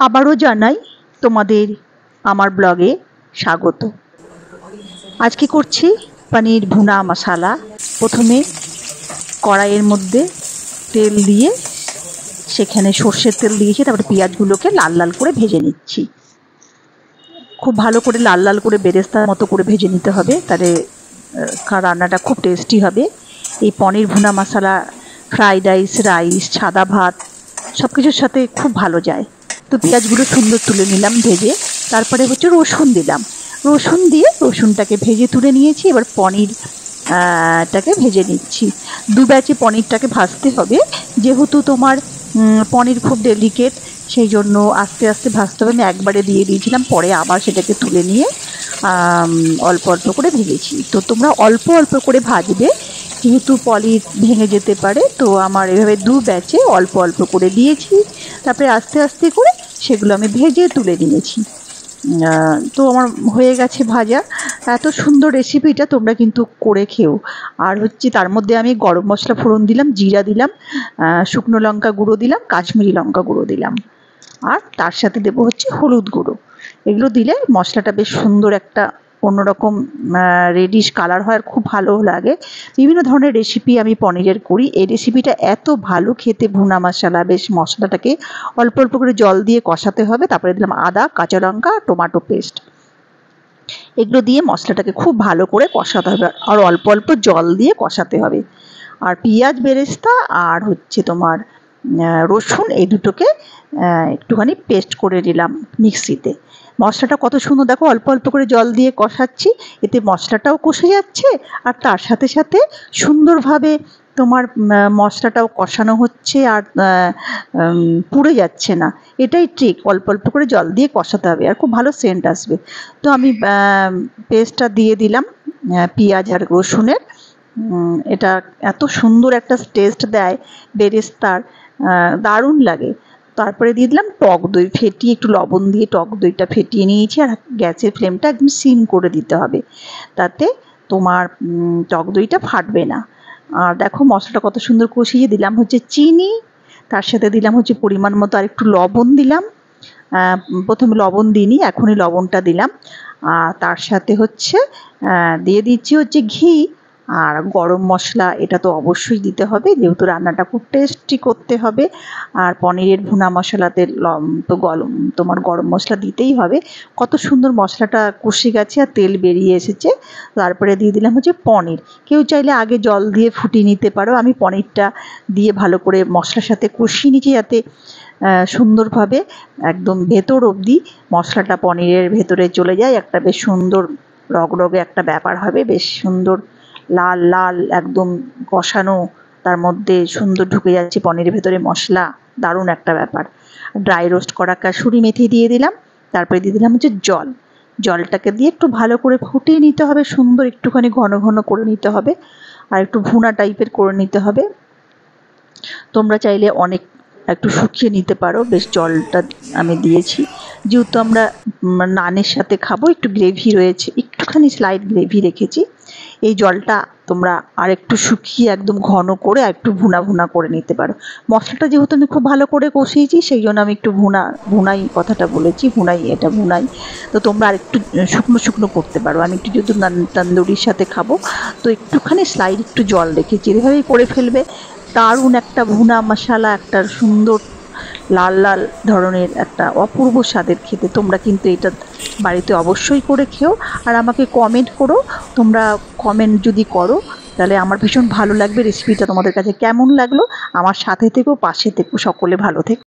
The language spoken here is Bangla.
আবারও জানাই তোমাদের আমার ব্লগে স্বাগত। আজকে করছি পনির ভুনা মশালা। প্রথমে কড়াইয়ের মধ্যে তেল দিয়ে সেখানে সর্ষের তেল দিয়েছি, তারপরে পেঁয়াজগুলোকে লাল লাল করে ভেজে নিচ্ছি। খুব ভালো করে লাল লাল করে বেরেস্তার মতো করে ভেজে নিতে হবে, তাহলে রান্নাটা খুব টেস্টি হবে। এই পনির ভুনা মশালা ফ্রাইড রাইস, রাইস, সাদা ভাত সব কিছুর সাথে খুব ভালো যায়। তো পেঁয়াজগুলো সুন্দর তুলে নিলাম ভেজে, তারপরে হচ্ছে রসুন দিলাম। রসুন দিয়ে রসুনটাকে ভেজে তুলে নিয়েছি। এবার পনিরটাকে ভেজে নিচ্ছি। দু ব্যাচে পনিরটাকে ভাজতে হবে, যেহেতু তোমার পনির খুব ডেলিকেট, সেই জন্য আস্তে আস্তে ভাজতে হবে। আমি একবারে দিয়ে দিয়েছিলাম, পরে আবার সেটাকে তুলে নিয়ে অল্প অল্প করে ভেজেছি। তো তোমরা অল্প অল্প করে ভাজবে, যেহেতু পনির ভেঙে যেতে পারে। তো আমার এভাবে দু ব্যাচে অল্প অল্প করে দিয়েছি, তারপরে আস্তে আস্তে করে সেগুলো আমি ভেজে তুলে নিয়েছি। তো আমার হয়ে গেছে ভাজা। এত সুন্দর রেসিপিটা তোমরা কিন্তু করে খেও। আর হচ্ছে তার মধ্যে আমি গরম মশলা ফোড়ন দিলাম, জিরা দিলাম, শুকনো লঙ্কা গুঁড়ো দিলাম, কাশ্মীরি লঙ্কা গুঁড়ো দিলাম, আর তার সাথে দেবো হচ্ছে হলুদ গুঁড়ো। এগুলো দিলে মশলাটা বেশ সুন্দর একটা অন্যরকম রেডিশ কালার হয়, আর খুব ভালো লাগে। বিভিন্ন ধরনের রেসিপি আমি পনিরের করি, এই রেসিপিটা এত ভালো খেতে। ভুনা মশলা, বেশ মশলাটাকে অল্প অল্প করে জল দিয়ে কষাতে হবে, তারপরে দিলাম আদা, কাঁচা লঙ্কা, টমেটো পেস্ট। এগুলো দিয়ে মশলাটাকে খুব ভালো করে কষাতে হবে, আর অল্প অল্প জল দিয়ে কষাতে হবে। আর পেঁয়াজ বেরেস্তা আর হচ্ছে তোমার রসুন, এই দুটোকে একটুখানি পেস্ট করে নিলাম মিক্সিতে। মশলাটা কত সুন্দর, দেখো অল্প অল্প করে জল দিয়ে কষাচ্ছি, এতে মশলাটাও কষে যাচ্ছে, আর তার সাথে সাথে সুন্দরভাবে তোমার মশলাটাও কষানো হচ্ছে, আর পুড়ে যাচ্ছে না। এটাই ট্রিক, অল্প অল্প করে জল দিয়ে কষাতে হবে, আর খুব ভালো সেন্ট আসবে। তো আমি পেস্টটা দিয়ে দিলাম পেঁয়াজ আর রসুনের। এটা এত সুন্দর একটা টেস্ট দেয় বেরেস্তার, দারুণ লাগে। তারপরে দিয়ে দিলাম টক দই ফেটিয়ে, একটু লবণ দিয়ে টক দইটা ফেটিয়ে নিয়েছি। আর গ্যাসের ফ্লেমটা একদম সিম করে দিতে হবে, তাতে তোমার টক দইটা ফাটবে না। আর দেখো মশলাটা কত সুন্দর কষিয়ে দিলাম হচ্ছে চিনি, তার সাথে দিলাম হচ্ছে পরিমাণ মতো আর একটু লবণ দিলাম। প্রথমে লবণ দিইনি, এখনই লবণটা দিলাম। আর তার সাথে হচ্ছে দিয়ে দিচ্ছি হচ্ছে ঘি আর গরম মশলা। এটা তো অবশ্যই দিতে হবে, যেহেতু রান্নাটা খুব টেস্টি করতে হবে। আর পনিরের ভুনা মশলাতে তো তোমার গরম মশলা দিতেই হবে। কত সুন্দর মশলাটা কষে গেছে আর তেল বেরিয়ে এসেছে। তারপরে দিয়ে দিলাম হচ্ছে পনির। কেউ চাইলে আগে জল দিয়ে ফুটিয়ে নিতে পারো। আমি পনিরটা দিয়ে ভালো করে মশলার সাথে কষিয়ে নিচ্ছি, যাতে সুন্দরভাবে একদম ভেতর অবধি মশলাটা পনিরের ভেতরে চলে যায়। একটা বেশ সুন্দর রগরগে একটা ব্যাপার হবে, বেশ সুন্দর লাল লাল একদম কষানো, তার মধ্যে সুন্দর ঢুকে যাচ্ছে পনিরের ভেতরে মশলা, দারুণ একটা ব্যাপার। ড্রাই রোস্ট করা কাসুরি মেথি দিয়ে দিলাম, তারপরে দিয়ে দিলাম হচ্ছে জল। জলটাকে দিয়ে একটু ভালো করে ফুটিয়ে নিতে হবে, সুন্দর একটুখানি ঘন ঘন করে নিতে হবে, আর একটু ভুনা টাইপের করে নিতে হবে। তোমরা চাইলে অনেক একটু শুকিয়ে নিতে পারো। বেশ জলটা আমি দিয়েছি, যেহেতু আমরা নানের সাথে খাবো, একটু গ্রেভি রয়েছে, একটুখানি স্লাইড গ্রেভি রেখেছি। এই জলটা তোমরা আর একটু শুকিয়ে একদম ঘন করে আর একটু ভুনা ভুনা করে নিতে পারো। মশলাটা যেহেতু আমি খুব ভালো করে কষিয়েছি, সেই জন্য আমি একটু ভুনাই কথাটা বলেছি, ভুনাই। তো তোমরা আর একটু শুকনো শুকনো করতে পারো। আমি একটু যেহেতু তন্দুরির সাথে খাবো, তো একটুখানি স্লাইড একটু জল রেখেছি। এভাবেই করে ফেলবে, দারুণ একটা ভুনা মশালা, একটা সুন্দর লাল লাল ধরনের একটা অপূর্ব স্বাদের খেতে। তোমরা কিন্তু এটা বাড়িতে অবশ্যই করে খেও, আর আমাকে কমেন্ট করো। তোমরা কমেন্ট যদি করো তাহলে আমার ভীষণ ভালো লাগবে। রেসিপিটা তোমাদের কাছে কেমন লাগলো, আমার সাথে থেকো, পাশে থেকো, সকলে ভালো থেকো।